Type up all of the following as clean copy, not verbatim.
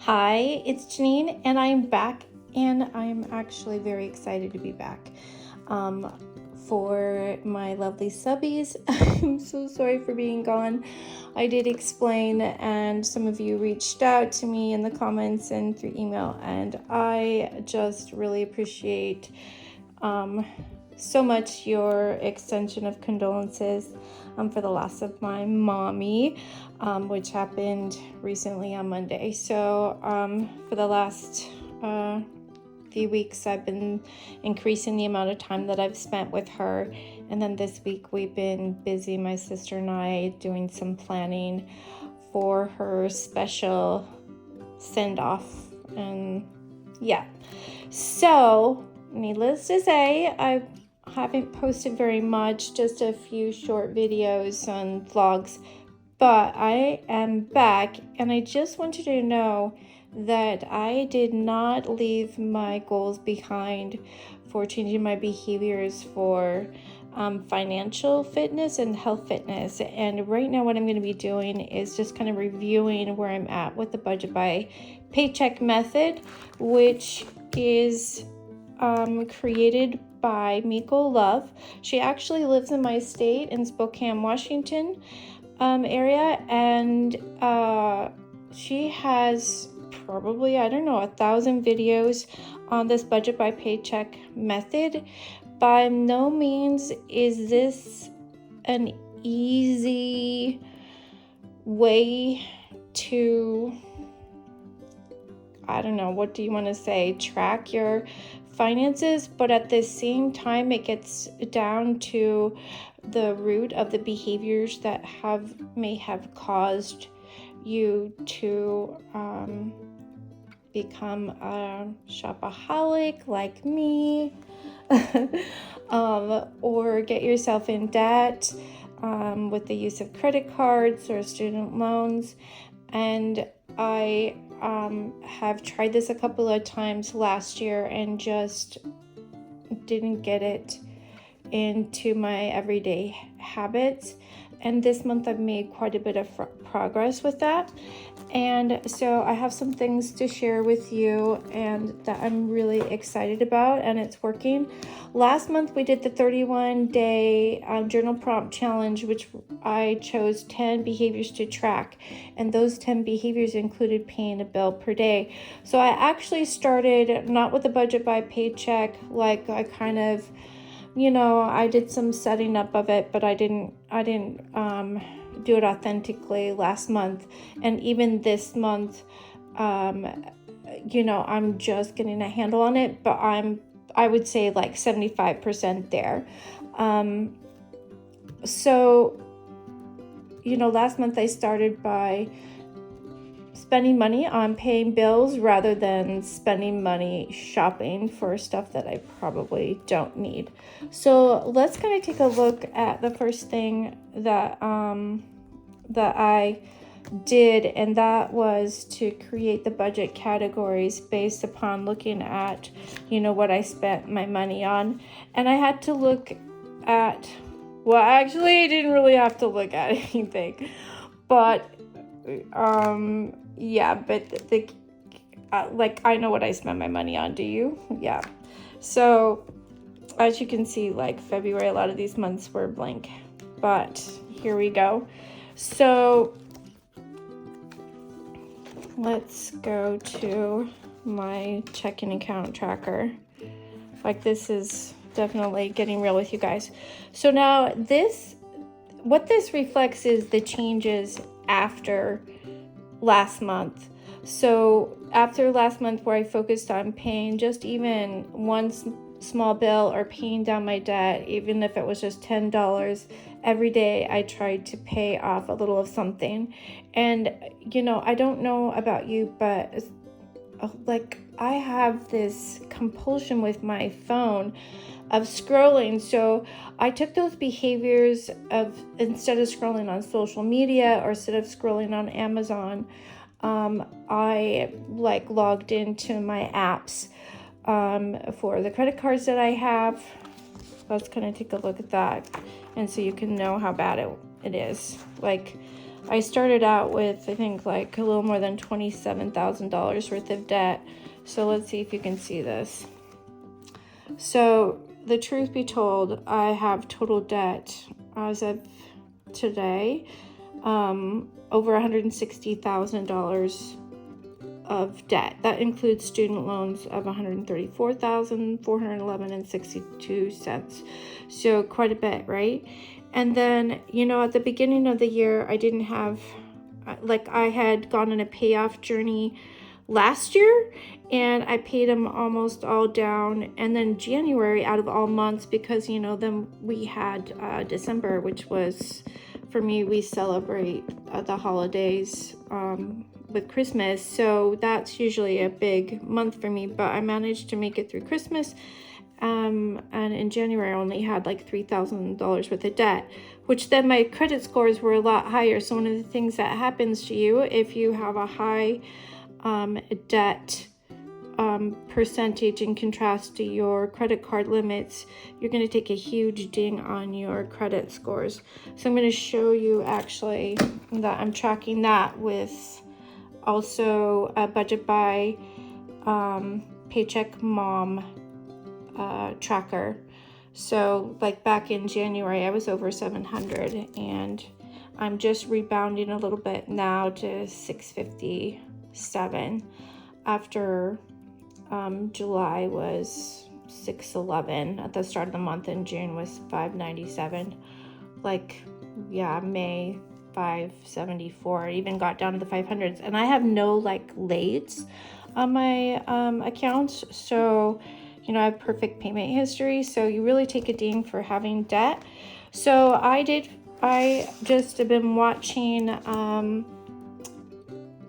Hi, it's Jenean, and I'm back, and I'm actually very excited to be back. For my lovely subbies, I'm so sorry for being gone. I did explain, and some of you reached out to me in the comments and through email, and I just really appreciate so much your extension of condolences for the loss of my mommy, which happened recently on Monday. So for the last few weeks, I've been increasing the amount of time that I've spent with her. And then this week we've been busy, my sister and I, doing some planning for her special send-off. And yeah, so needless to say, I haven't posted very much, just a few short videos and vlogs, but I am back, and I just want you to know that I did not leave my goals behind for changing my behaviors for financial fitness and health fitness. And right now what I'm going to be doing is just kind of reviewing where I'm at with the budget by paycheck method, which is created by Miko Love. She actually lives in my state in Spokane, Washington area, and she has probably, 1,000 videos on this budget by paycheck method. By no means is this an easy way to, what do you want to say, track your finances, but at the same time it gets down to the root of the behaviors that may have caused you to become a shopaholic like me, or get yourself in debt with the use of credit cards or student loans. And I have tried this a couple of times last year and just didn't get it into my everyday habits. And this month I've made quite a bit of progress with that. And so I have some things to share with you and that I'm really excited about, and it's working. Last month we did the 31-day journal prompt challenge, which I chose 10 behaviors to track. And those 10 behaviors included paying a bill per day. So I actually started not with a budget by paycheck, like I kind of, I did some setting up of it, but I didn't do it authentically last month. And even this month, I'm just getting a handle on it, but I would say like 75% there. So, last month I started by spending money on paying bills rather than spending money shopping for stuff that I probably don't need. So let's kind of take a look at the first thing that I did, and that was to create the budget categories based upon looking at, what I spent my money on. And I had to look at, well, actually I didn't really have to look at anything, but I know what I spend my money on. Do you? Yeah. So as you can see, like February, a lot of these months were blank, but here we go. So let's go to my checking account tracker. Like, this is definitely getting real with you guys. So now what this reflects is the changes after last month. So after last month, where I focused on paying just even one small bill or paying down my debt, even if it was just $10 every day, I tried to pay off a little of something. And I don't know about you, but like, I have this compulsion with my phone of scrolling. So I took those behaviors of, instead of scrolling on social media or instead of scrolling on Amazon, I logged into my apps for the credit cards that I have. Let's kind of take a look at that, and so you can know how bad it is. Like, I started out with, I think, like a little more than $27,000 worth of debt. So let's see if you can see this. So the truth be told, I have total debt as of today, over $160,000 of debt. That includes student loans of $134,411.62. So quite a bit, right? And then, at the beginning of the year, I didn't have, I had gone on a payoff journey last year, and I paid them almost all down. And then January, out of all months, because then we had December, which was, for me, we celebrate the holidays with Christmas, so that's usually a big month for me. But I managed to make it through Christmas, and in January I only had like $3,000 worth of debt, which then my credit scores were a lot higher. So one of the things that happens to you if you have a high debt percentage in contrast to your credit card limits, you're going to take a huge ding on your credit scores. So I'm going to show you actually that I'm tracking that with also a budget by Paycheck Mom tracker. So like back in January I was over 700, and I'm just rebounding a little bit now to 657 after July was 611 at the start of the month, and June was 597. May 574. It even got down to the 500s, and I have no lates on my accounts. So I have perfect payment history. So you really take a ding for having debt. So I just have been watching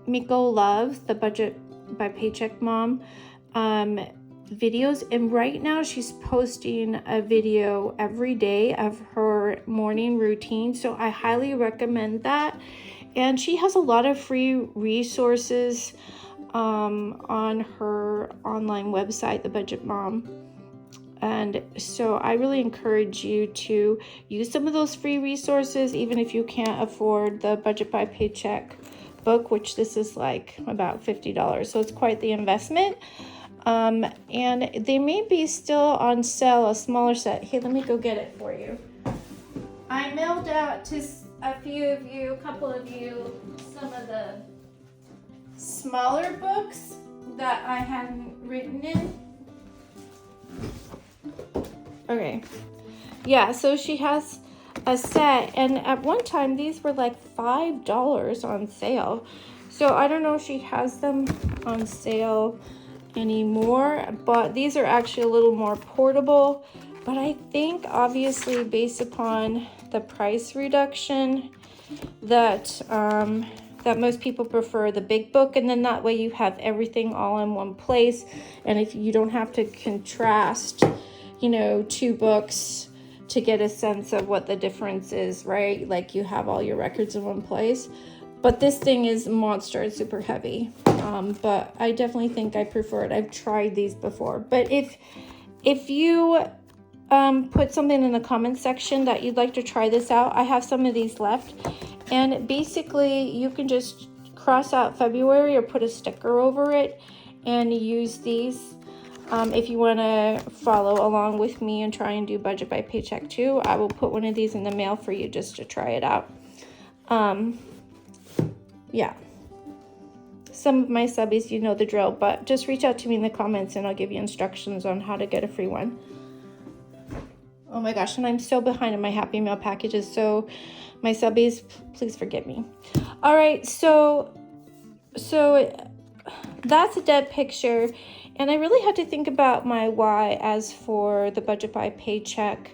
Miko Love, the budget by Paycheck Mom videos, and right now she's posting a video every day of her morning routine, so I highly recommend that. And she has a lot of free resources on her online website, The Budget Mom, and so I really encourage you to use some of those free resources, even if you can't afford the Budget by Paycheck book, which this is like about $50, so it's quite the investment. And they may be still on sale, a smaller set. Hey, let me go get it for you. I mailed out to a couple of you, some of the smaller books that I hadn't written in. Okay. Yeah, so she has a set, and at one time these were like $5 on sale. So I don't know if she has them on sale anymore, but these are actually a little more portable. But I think obviously based upon the price reduction that that most people prefer the big book, and then that way you have everything all in one place, and if you don't have to contrast two books to get a sense of what the difference is, right? Like you have all your records in one place. But this thing is a monster. It's super heavy. But I definitely think I prefer it. I've tried these before. But if you put something in the comments section that you'd like to try this out, I have some of these left. And basically, you can just cross out February or put a sticker over it and use these. If you want to follow along with me and try and do Budget by Paycheck too, I will put one of these in the mail for you just to try it out. Yeah, some of my subbies, you know the drill, but just reach out to me in the comments and I'll give you instructions on how to get a free one. Oh my gosh, and I'm so behind in my Happy Mail packages, so my subbies, please forgive me. All right, so that's a dead picture, and I really had to think about my why as for the Budget by Paycheck,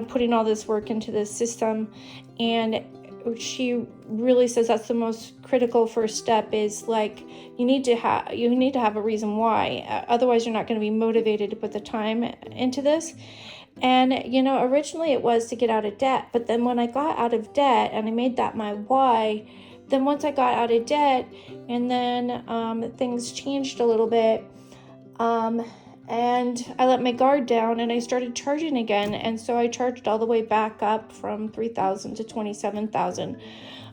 putting all this work into the system. And she really says that's the most critical first step, is you need to have a reason why, otherwise you're not going to be motivated to put the time into this. And originally it was to get out of debt, but then when I got out of debt and I made that my why, then once I got out of debt and then things changed a little bit, and I let my guard down and I started charging again. And so I charged all the way back up from $3,000 to $27,000.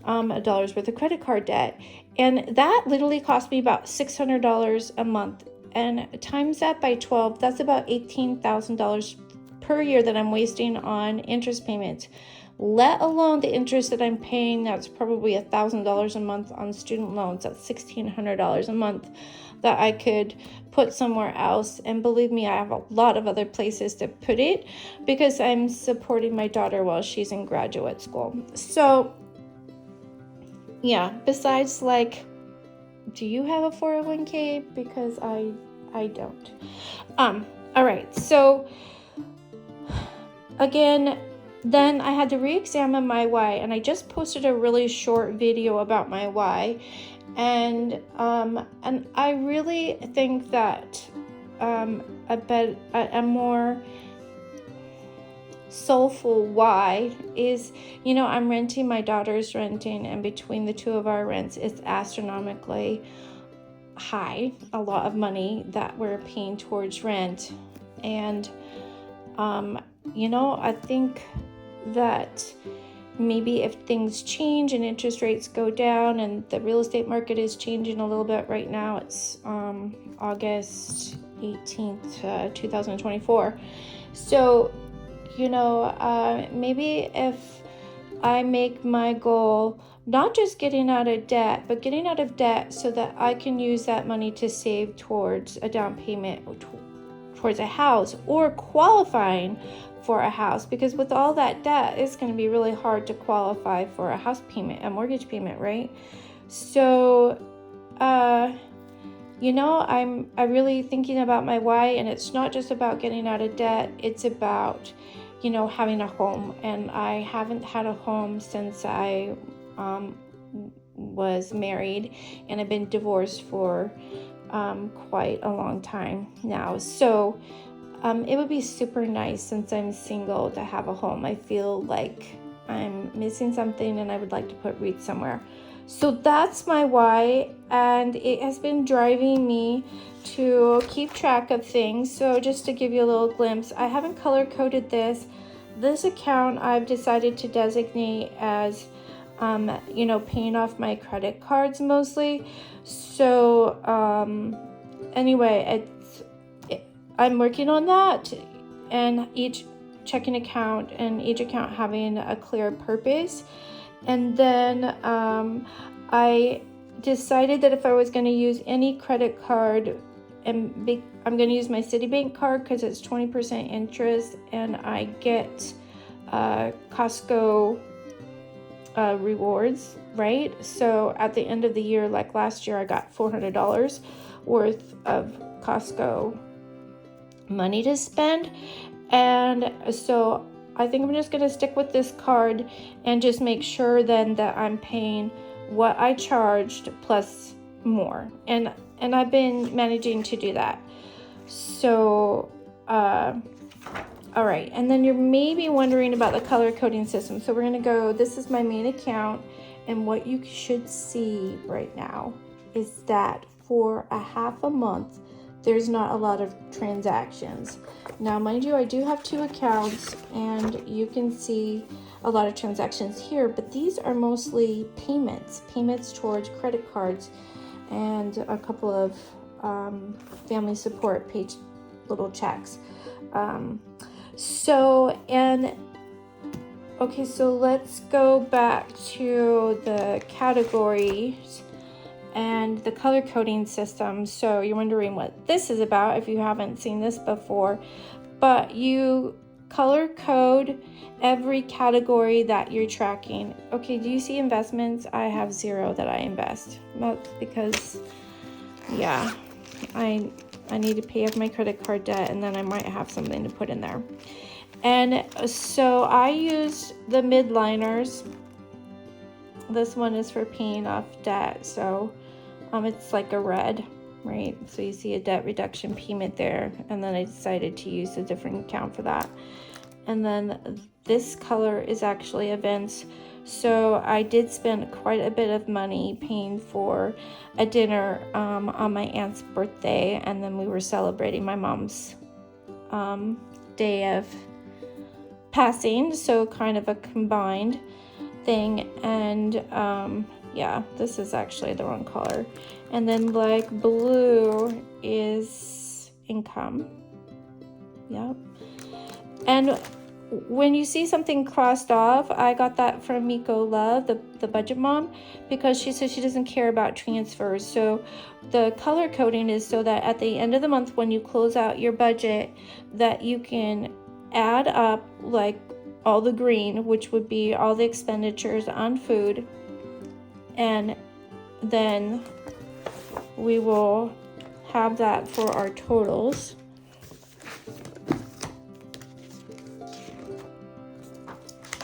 dollars worth of credit card debt. And that literally cost me about $600 a month. And times that by 12, that's about $18,000 per year that I'm wasting on interest payments, let alone the interest that I'm paying. That's probably $1,000 a month on student loans. That's $1,600 a month that I could put somewhere else. And believe me, I have a lot of other places to put it because I'm supporting my daughter while she's in graduate school. So yeah, besides, like, do you have a 401k? Because I don't. All right, so again, then I had to re-examine my why, and I just posted a really short video about my why, and I really think that a more soulful why is, I'm renting, my daughter's renting, and between the two of our rents, it's astronomically high, a lot of money that we're paying towards rent. And I think that maybe if things change and interest rates go down, and the real estate market is changing a little bit right now, it's August 18th, 2024. So, maybe if I make my goal not just getting out of debt, but getting out of debt so that I can use that money to save towards a down payment, towards a house, or qualifying for a house, because with all that debt, it's going to be really hard to qualify for a house payment, a mortgage payment, right? So, I'm really thinking about my why, and it's not just about getting out of debt. It's about, having a home, and I haven't had a home since I was married, and I've been divorced for quite a long time now. So it would be super nice, since I'm single, to have a home. I feel like I'm missing something, and I would like to put roots somewhere. So that's my why, and it has been driving me to keep track of things. So just to give you a little glimpse, I haven't color coded this. This account I've decided to designate as paying off my credit cards mostly. So anyway, I'm working on that, and each checking account and each account having a clear purpose. And then I decided that if I was going to use any credit card, I'm going to use my Citibank card because it's 20% interest, and I get Costco rewards, right? So at the end of the year, like last year, I got $400 worth of Costco money to spend. And so I think I'm just going to stick with this card and just make sure then that I'm paying what I charged plus more. And I've been managing to do that. So, all right. And then you're maybe wondering about the color coding system. So we're going to go, this is my main account. And what you should see right now is that for a half a month, there's not a lot of transactions. Now, mind you, I do have two accounts, and you can see a lot of transactions here, but these are mostly payments towards credit cards, and a couple of family support page little checks. So let's go back to the categories and the color coding system. So you're wondering what this is about if you haven't seen this before, but you color code every category that you're tracking. Okay, do you see investments? I have 0 that I invest. That's because, yeah, I need to pay off my credit card debt, and then I might have something to put in there. And so I used the midliners. This one is for paying off debt, so it's like a red, right? So you see a debt reduction payment there, and then I decided to use a different account for that. And then this color is actually events. So I did spend quite a bit of money paying for a dinner on my aunt's birthday, and then we were celebrating my mom's day of passing, so kind of a combined thing. And yeah, this is actually the wrong color. And then like blue is income. Yep. And when you see something crossed off, I got that from Miko Love, the budget mom, because she says she doesn't care about transfers. So the color coding is so that at the end of the month, when you close out your budget, that you can add up like all the green, which would be all the expenditures on food, and then we will have that for our totals.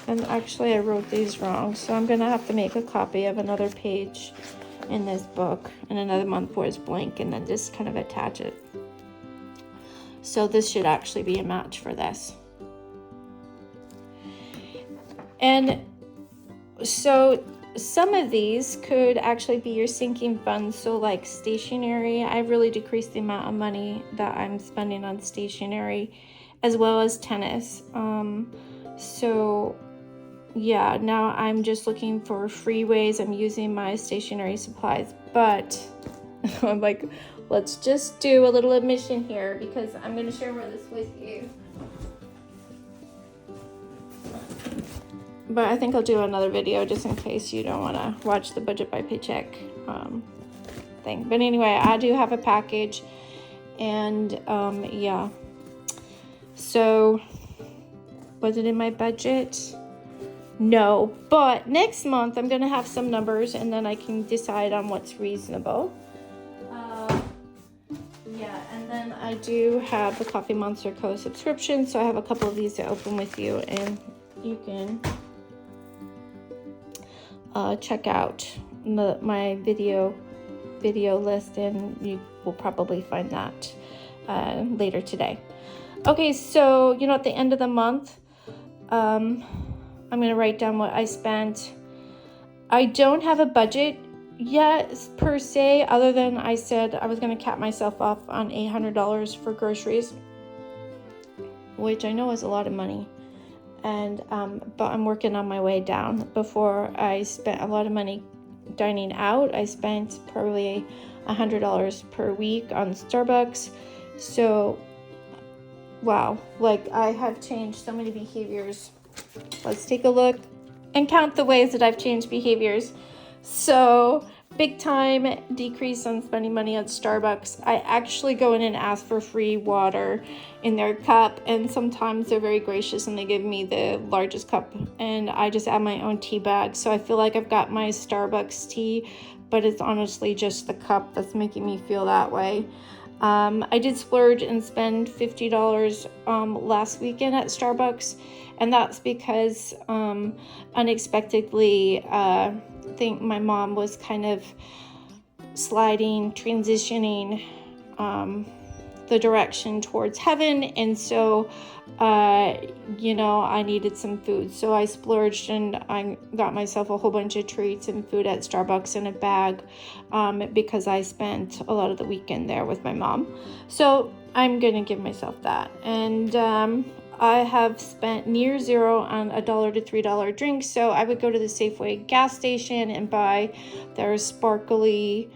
And actually I wrote these wrong, so I'm gonna have to make a copy of another page in this book and another month where it's blank, and then just kind of attach it. So this should actually be a match for this. And so some of these could actually be your sinking funds. So like stationery, I've really decreased the amount of money that I'm spending on stationery, as well as tennis. So yeah, now I'm just looking for free ways I'm using my stationery supplies. But I'm like, let's just do a little admission here, because I'm going to share this with you. But I think I'll do another video just in case you don't want to watch the budget by Paycheck thing. But anyway, I do have a package, and yeah. So was it in my budget? No, but next month I'm gonna have some numbers, and then I can decide on what's reasonable. Yeah, and then I do have the Coffee Monster Co. subscription, so I have a couple of these to open with you, and you can check out my video list, and you will probably find that later today. Okay, so at the end of the month, I'm going to write down what I spent. I don't have a budget yet per se, other than I said I was going to cap myself off on $800 for groceries, which I know is a lot of money. And but I'm working on my way down. Before, I spent a lot of money dining out. I spent probably $100 per week on Starbucks. So wow, like I have changed so many behaviors. Let's take a look and count the ways that I've changed behaviors. So big time decrease on spending money on Starbucks. I actually go in and ask for free water in their cup, and sometimes they're very gracious and they give me the largest cup, and I just add my own tea bag. So I feel like I've got my Starbucks tea, but it's honestly just the cup that's making me feel that way. I did splurge and spend $50 last weekend at Starbucks, and that's because unexpectedly I think my mom was kind of transitioning the direction towards heaven, and so I needed some food, so I splurged and I got myself a whole bunch of treats and food at Starbucks in a bag, because I spent a lot of the weekend there with my mom. So I'm gonna give myself that. And I have spent near zero on $1 to $3 drinks. So I would go to the Safeway gas station and buy their sparkly,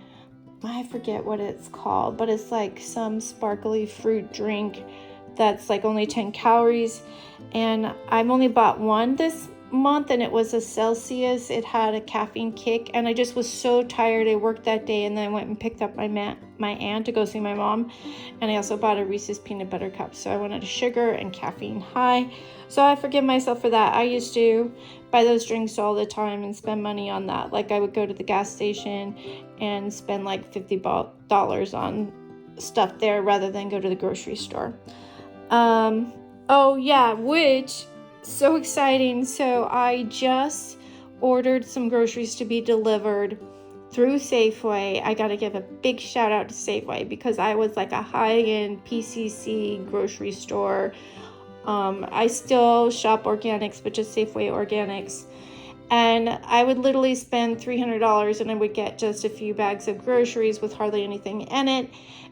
I forget what it's called, but it's like some sparkly fruit drink that's like only 10 calories. And I've only bought one this month, and it was a Celsius. It had a caffeine kick, and I just was so tired. I worked that day, and then I went and picked up my aunt to go see my mom, and I also bought a Reese's peanut butter cup. So I wanted a sugar and caffeine high, so I forgive myself for that. I used to buy those drinks all the time and spend money on that. Like I would go to the gas station and spend like $50 on stuff there rather than go to the grocery store. Oh yeah, which so exciting. So I just ordered some groceries to be delivered through Safeway. I got to give a big shout out to Safeway, because I was like a high-end PCC grocery store. I still shop organics, but just Safeway organics. And I would literally spend $300 and I would get just a few bags of groceries with hardly anything in it.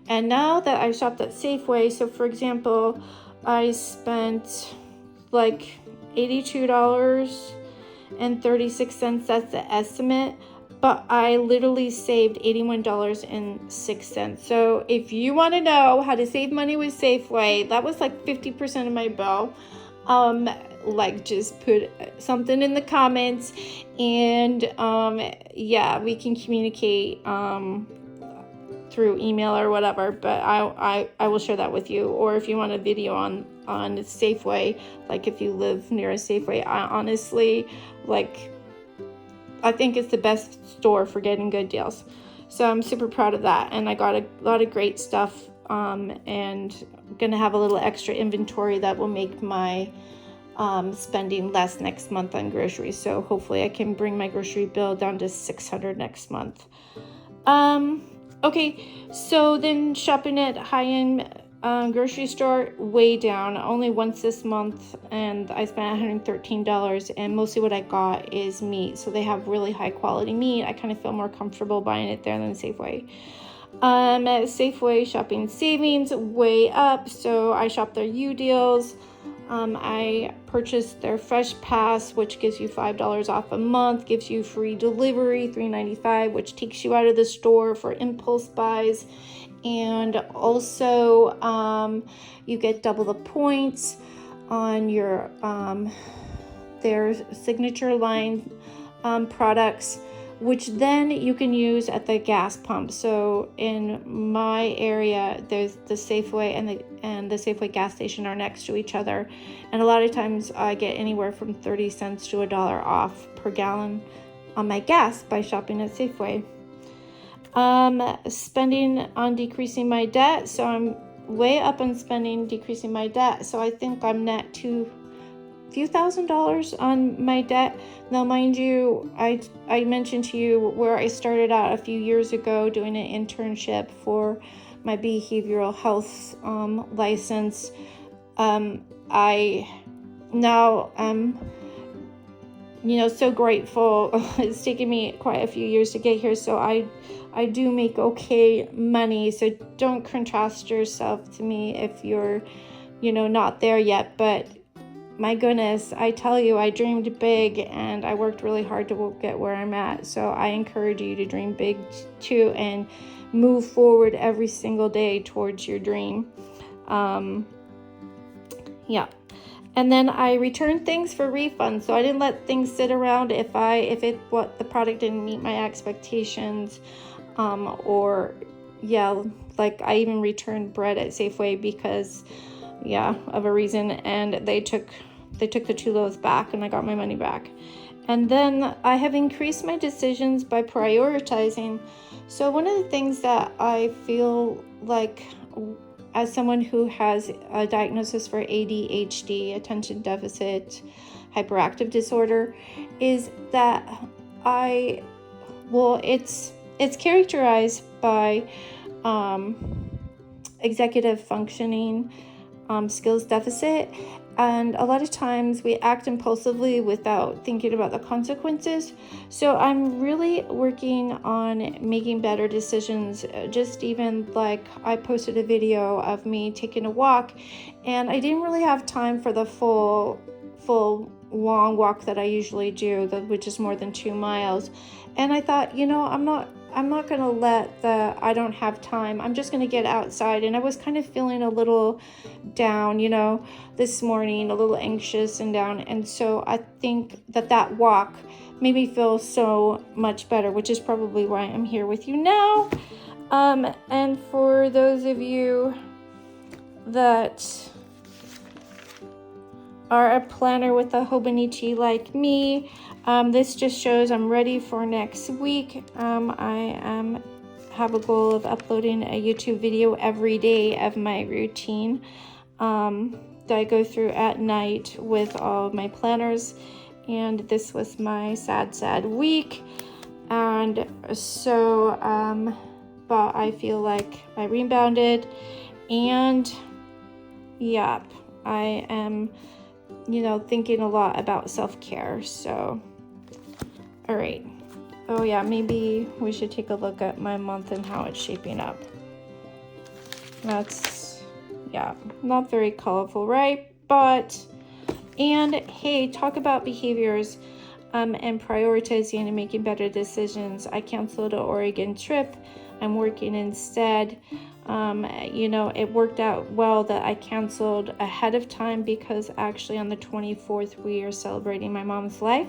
And now that I shopped at Safeway, so for example, I spent like $82, $81.36. That's the estimate. But I literally saved $81.06. So if you want to know how to save money with Safeway, that was like 50% of my bill. Like, just put something in the comments, and yeah, we can communicate through email or whatever, but I will share that with you. Or if you want a video on Safeway, like if you live near a Safeway, I honestly, like, I think it's the best store for getting good deals. So I'm super proud of that, and I got a lot of great stuff, and I'm gonna have a little extra inventory that will make my spending less next month on groceries. So hopefully I can bring my grocery bill down to $600 next month. Okay, so then shopping at high-end grocery store, way down, only once this month, and I spent $113, and mostly what I got is meat. So they have really high quality meat. I kind of feel more comfortable buying it there than Safeway. At Safeway, shopping savings way up, so I shop their U deals. I purchased their Fresh Pass, which gives you $5 off a month, gives you free delivery, $3.95, which takes you out of the store for impulse buys. And also, you get double the points on your their signature line products, which then you can use at the gas pump. So in my area, there's the Safeway and the Safeway gas station are next to each other, and a lot of times I get anywhere from 30 cents to $1 off per gallon on my gas by shopping at Safeway. Spending on decreasing my debt, so I'm way up on spending decreasing my debt. So I think I'm net to few $1,000s on my debt. Now, mind you, I mentioned to you where I started out a few years ago doing an internship for my behavioral health license. I now am, so grateful. It's taken me quite a few years to get here, so I do make okay money. So don't contrast yourself to me if you're, not there yet. But my goodness, I tell you, I dreamed big and I worked really hard to get where I'm at. So I encourage you to dream big too and move forward every single day towards your dream. Yeah. And then I returned things for refunds. So I didn't let things sit around if the product didn't meet my expectations. Like I even returned bread at Safeway because of a reason, and they took the 2 loaves back and I got my money back. And then I have increased my decisions by prioritizing. So one of the things that I feel like, as someone who has a diagnosis for ADHD, attention deficit hyperactive disorder, is that it's characterized by executive functioning skills deficit, and a lot of times we act impulsively without thinking about the consequences. So I'm really working on making better decisions. Just even like I posted a video of me taking a walk, and I didn't really have time for the full long walk that I usually do, which is more than 2 miles. And I thought, I'm not going to let I don't have time. I'm just going to get outside. And I was kind of feeling a little down, this morning, a little anxious and down. And so I think that walk made me feel so much better, which is probably why I'm here with you now. And for those of you that are a planner with a Hobonichi like me, this just shows I'm ready for next week. I have a goal of uploading a YouTube video every day of my routine that I go through at night with all of my planners. And this was my sad week. And so, but I feel like I rebounded, and I am, thinking a lot about self-care. So, all right. Oh yeah, maybe we should take a look at my month and how it's shaping up. That's, not very colorful, right? And hey, talk about behaviors. and prioritizing and making better decisions, I canceled an Oregon trip. I'm working instead. It worked out well that I canceled ahead of time because actually on the 24th we are celebrating my mom's life.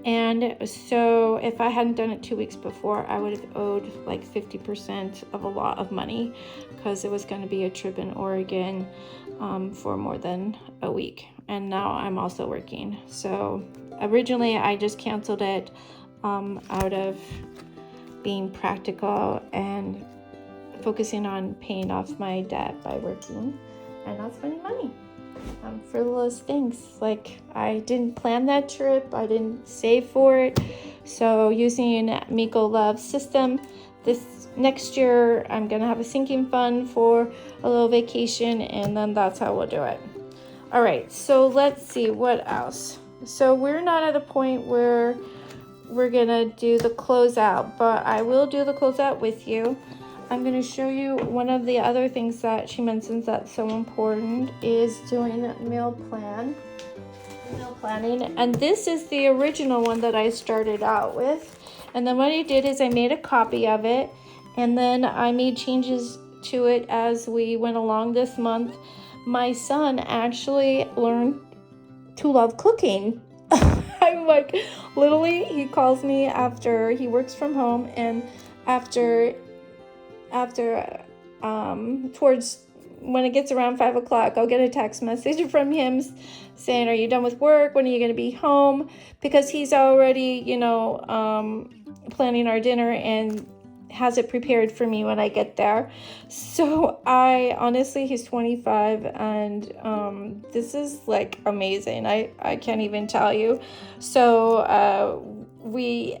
And so if I hadn't done it 2 weeks before, I would have owed like 50% of a lot of money because it was going to be a trip in Oregon for more than a week. And now I'm also working. So originally I just canceled it out of being practical and focusing on paying off my debt by working and not spending money on frivolous things. Like, I didn't plan that trip, I didn't save for it. So using Miko Love system, this next year I'm gonna have a sinking fund for a little vacation, and then that's how we'll do it. All right, so let's see what else. So we're not at a point where we're gonna do the closeout, but I will do the closeout with you. I'm going to show you one of the other things that she mentions that's so important is doing meal planning. And this is the original one that I started out with. And then what I did is I made a copy of it, and then I made changes to it as we went along this month. My son actually learned to love cooking. I'm like, literally, he calls me after he works from home, and after towards when it gets around 5 o'clock, I'll get a text message from him saying, are you done with work? When are you going to be home? Because he's already, planning our dinner and has it prepared for me when I get there. So he's 25, and this is like amazing. I can't even tell you. So we've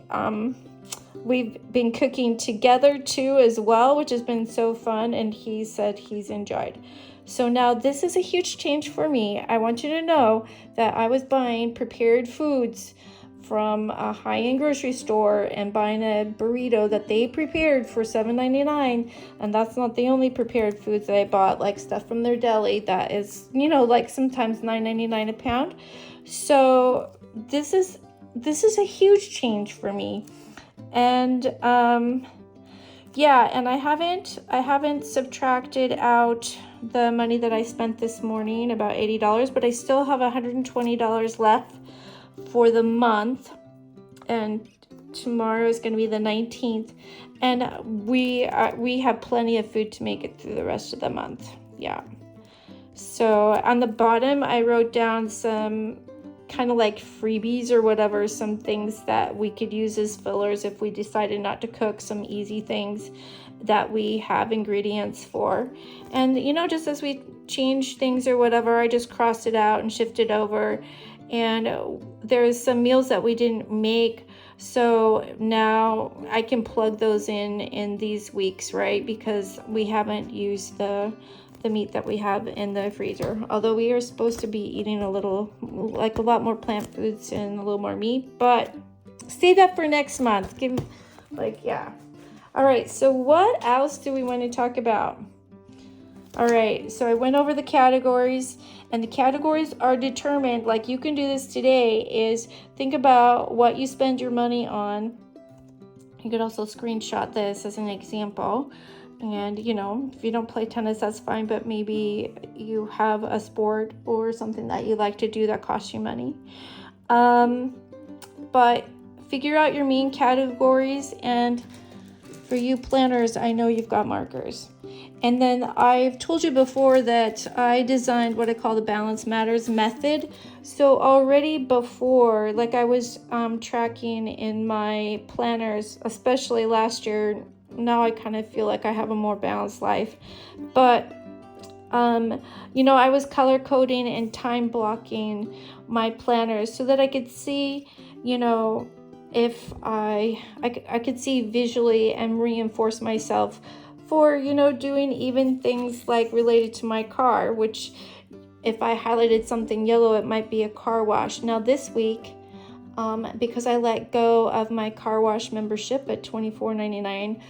been cooking together too as well, which has been so fun, and he said he's enjoyed. So now this is a huge change for me. I want you to know that I was buying prepared foods from a high-end grocery store and buying a burrito that they prepared for $7.99, and that's not the only prepared foods that I bought, like stuff from their deli that is, like sometimes $9.99 a pound. So this is a huge change for me. And and I haven't subtracted out the money that I spent this morning, about $80, but I still have $120 left for the month, and tomorrow is going to be the 19th, and we have plenty of food to make it through the rest of the month. Yeah. So on the bottom I wrote down some kind of like freebies or whatever, some things that we could use as fillers if we decided not to cook, some easy things that we have ingredients for. And just as we change things or whatever, I just crossed it out and shifted over. And there's some meals that we didn't make, so now I can plug those in these weeks, right? Because we haven't used the meat that we have in the freezer, although we are supposed to be eating a lot more plant foods and a little more meat, but save that for next month. All right, so what else do we want to talk about? All right, so I went over the categories, and the categories are determined, like you can do this today, is think about what you spend your money on. You could also screenshot this as an example. And, if you don't play tennis, that's fine, but maybe you have a sport or something that you like to do that costs you money. But figure out your main categories, and for you planners, I know you've got markers. And then I've told you before that I designed what I call the Balance Matters method. So already before, like I was tracking in my planners, especially last year. Now I kind of feel like I have a more balanced life. But, I was color coding and time blocking my planners so that I could see, if I could see visually and reinforce myself for, doing even things like related to my car, which if I highlighted something yellow, it might be a car wash. Now this week, because I let go of my car wash membership at $24.99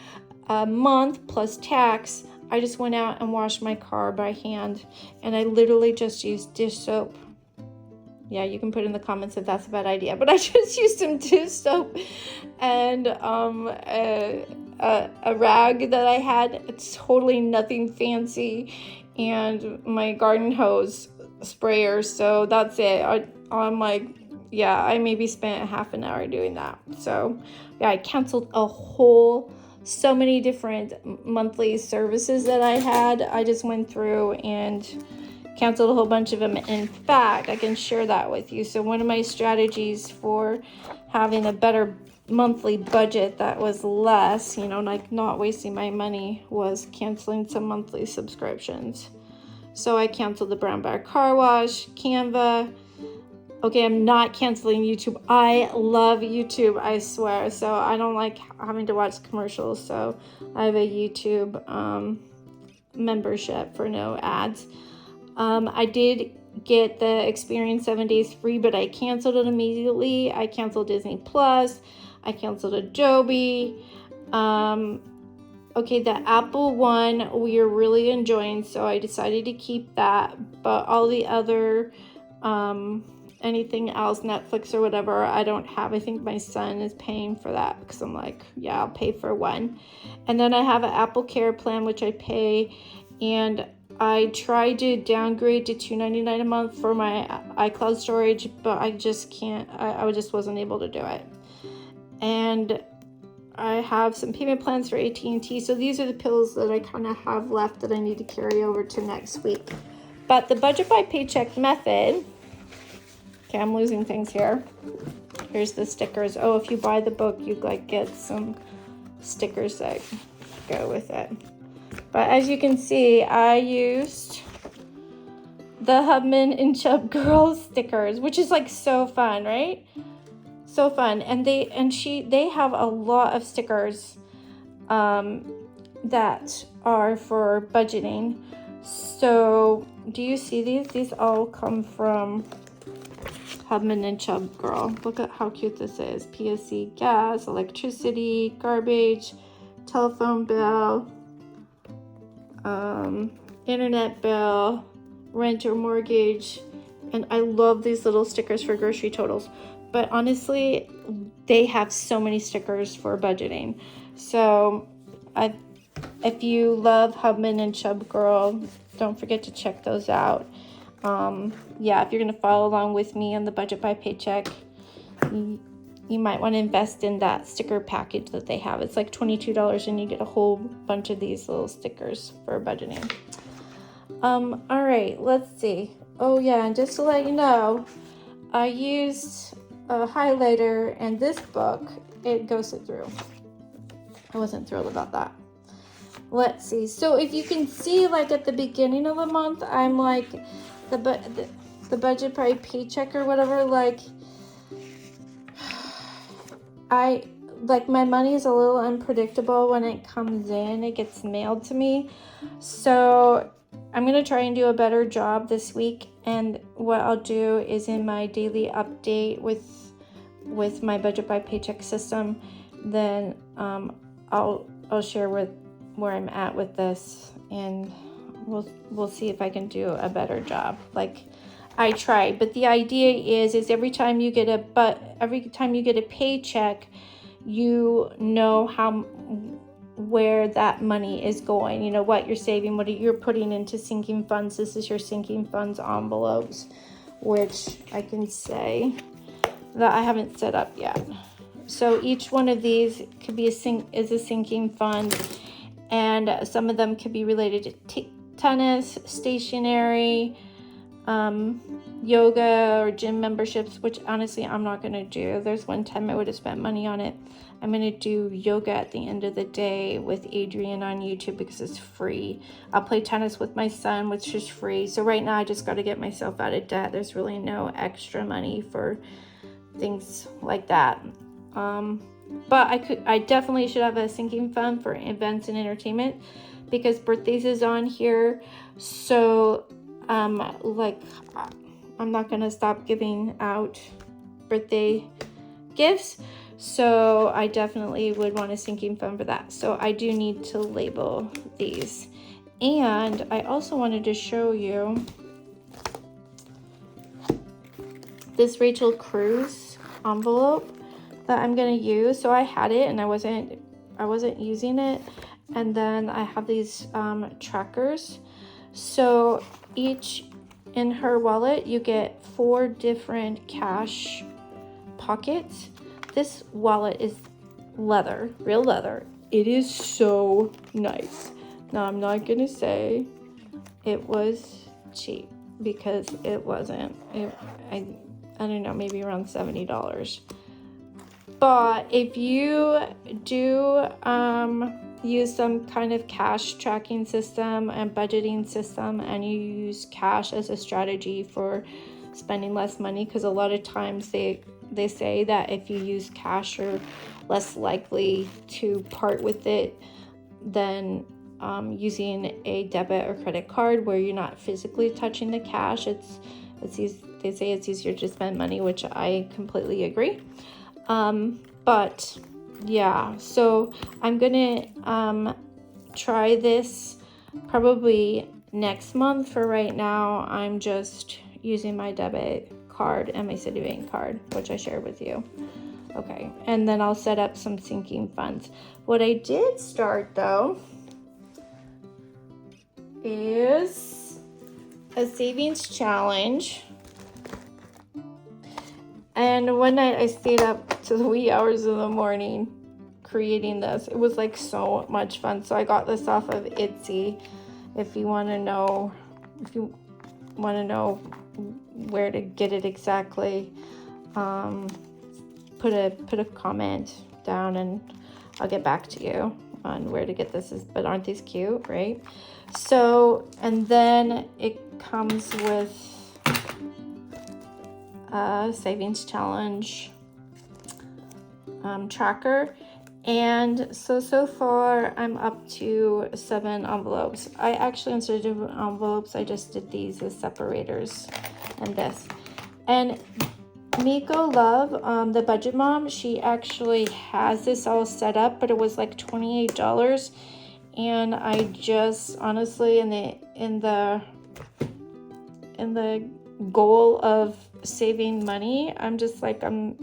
a month plus tax, I just went out and washed my car by hand, and I literally just used dish soap. yeah, you can put in the comments if that's a bad idea. But I just used some dish soap and a rag that I had. It's totally nothing fancy, and my garden hose sprayer. So that's it. I'm like, yeah, I maybe spent half an hour doing that. So yeah, I canceled so many different monthly services that I had. I just went through and canceled a whole bunch of them. In fact, I can share that with you. So one of my strategies for having a better monthly budget that was less, like not wasting my money, was canceling some monthly subscriptions. So I canceled the Brown Bear Car Wash, Canva. Okay, I'm not canceling YouTube. I love YouTube, I swear. So I don't like having to watch commercials. So I have a YouTube membership for no ads. I did get the Experience 7 days free, but I canceled it immediately. I canceled Disney Plus. I canceled Adobe. Okay, the Apple one we are really enjoying, so I decided to keep that. But all the other, anything else, Netflix or whatever, I don't have. I think my son is paying for that because I'm like, yeah, I'll pay for one. And then I have an Apple Care plan, which I pay, and I tried to downgrade to $2.99 a month for my iCloud storage, but I just can't. I just wasn't able to do it. And I have some payment plans for AT&T. So these are the pills that I kind of have left that I need to carry over to next week. But the budget by paycheck method. Okay, I'm losing things here. Here's the stickers. Oh, if you buy the book, you get some stickers that go with it. But as you can see, I used the Hubman and Chubb Girl stickers, which is so fun, right? So fun. And they have a lot of stickers that are for budgeting. So do you see these? These all come from Hubman and Chubb Girl. Look at how cute this is. PSC gas, electricity, garbage, telephone bill, internet bill, rent or mortgage. And I love these little stickers for grocery totals. But honestly, they have so many stickers for budgeting. So if you love Hubman and Chubb Girl, don't forget to check those out. Yeah, if you're going to follow along with me on the budget by paycheck, you might want to invest in that sticker package that they have. It's like $22 and you get a whole bunch of these little stickers for budgeting. All right, let's see. Oh yeah, and just to let you know, I used a highlighter, and this book, it goes through. I wasn't thrilled about that. Let's see. So if you can see, at the beginning of the month, I'm the budget by paycheck or whatever, my money is a little unpredictable when it comes in. It gets mailed to me. So I'm going to try and do a better job this week. And what I'll do is in my daily update with my budget by paycheck system, then I'll share where I'm at with this, and we'll see if I can do a better job. I tried, but the idea is every time you get a paycheck, you know where that money is going, what you're saving, what you're putting into sinking funds. This is your sinking funds envelopes, which I can say that I haven't set up yet. So each one of these could be is a sinking fund, and some of them could be related to tennis, stationery, yoga or gym memberships, which honestly I'm not going to do. There's one time I would have spent money on it. I'm going to do yoga at the end of the day with Adrian on YouTube because it's free. I'll play tennis with my son, which is free. So right now I just got to get myself out of debt. There's really no extra money for things like that. But I definitely should have a sinking fund for events and entertainment because birthdays is on here. So I'm not going to stop giving out birthday gifts. So I definitely would want a sinking fund for that. So I do need to label these. And I also wanted to show you this Rachel Cruz envelope that I'm gonna use. So I had it and I wasn't using it, and then I have these trackers. So each in her wallet you get 4 different cash pockets. This wallet is leather, real leather. It is so nice. Now I'm not gonna say it was cheap, because it wasn't. I don't know, maybe around $70. But if you do use some kind of cash tracking system and budgeting system, and you use cash as a strategy for spending less money, because a lot of times they say that if you use cash, you're less likely to part with it than using a debit or credit card where you're not physically touching the cash. They say it's easier to spend money, which I completely agree. But yeah, so I'm gonna try this probably next month. For right now, I'm just using my debit card and my Citibank card, which I shared with you. Okay, and then I'll set up some sinking funds. What I did start though is a savings challenge. And one night I stayed up to the wee hours of the morning creating this. It was like so much fun. So I got this off of Etsy. If you want to know where to get it exactly, put a comment down and I'll get back to you on where to get this. But aren't these cute, right? So, and then it comes with savings challenge tracker, and so far I'm up to 7 envelopes. I actually, instead of doing envelopes, I just did these as separators and this. And Miko Love, the budget mom, she actually has this all set up, but it was like $28, and I just honestly in the goal of saving money, I'm just like I'm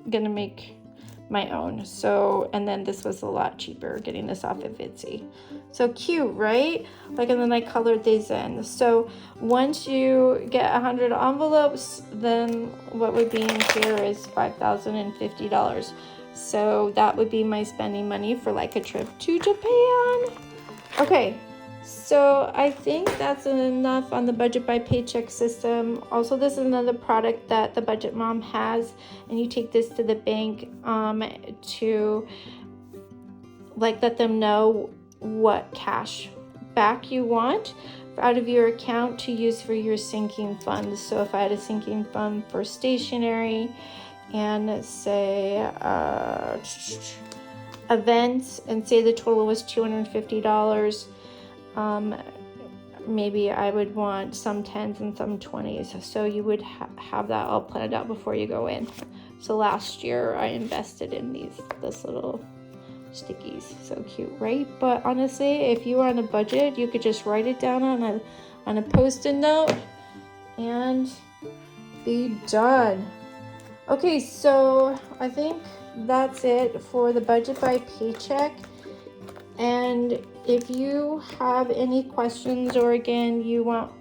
gonna make my own. So, and then this was a lot cheaper getting this off of Etsy. So cute, right? Like, and then I colored these in. So once you get 100 envelopes, then what would be in here is $5,050. So that would be my spending money for like a trip to Japan. Okay, so I think that's enough on the budget by paycheck system. Also, this is another product that the budget mom has, and you take this to the bank to like let them know what cash back you want out of your account to use for your sinking funds. So if I had a sinking fund for stationery and say events, and say the total was $250, maybe I would want some 10s and some 20s. So you would have that all planned out before you go in. So last year I invested in this little stickies. So cute, right? But honestly, if you were on a budget, you could just write it down on a post-it note and be done. Okay, so I think that's it for the budget by paycheck. And if you have any questions, or again you want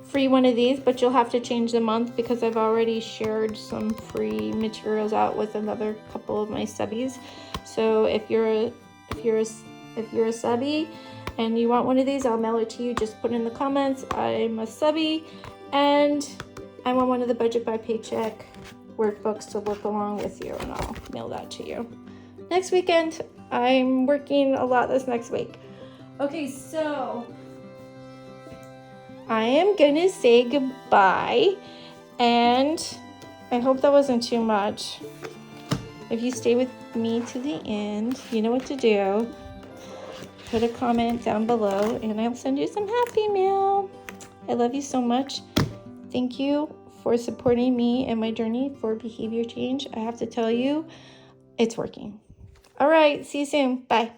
free one of these, but you'll have to change the month because I've already shared some free materials out with another couple of my subbies. So if you're a subby and you want one of these, I'll mail it to you. Just put in the comments, I'm a subby and I want one of the budget by paycheck workbooks to work along with you, and I'll mail that to you. Next weekend, I'm working a lot this next week. Okay, so I am gonna say goodbye, and I hope that wasn't too much. If you stay with me to the end, you know what to do. Put a comment down below and I'll send you some happy mail. I love you so much. Thank you for supporting me and my journey for behavior change. I have to tell you, it's working. All right, see you soon. Bye.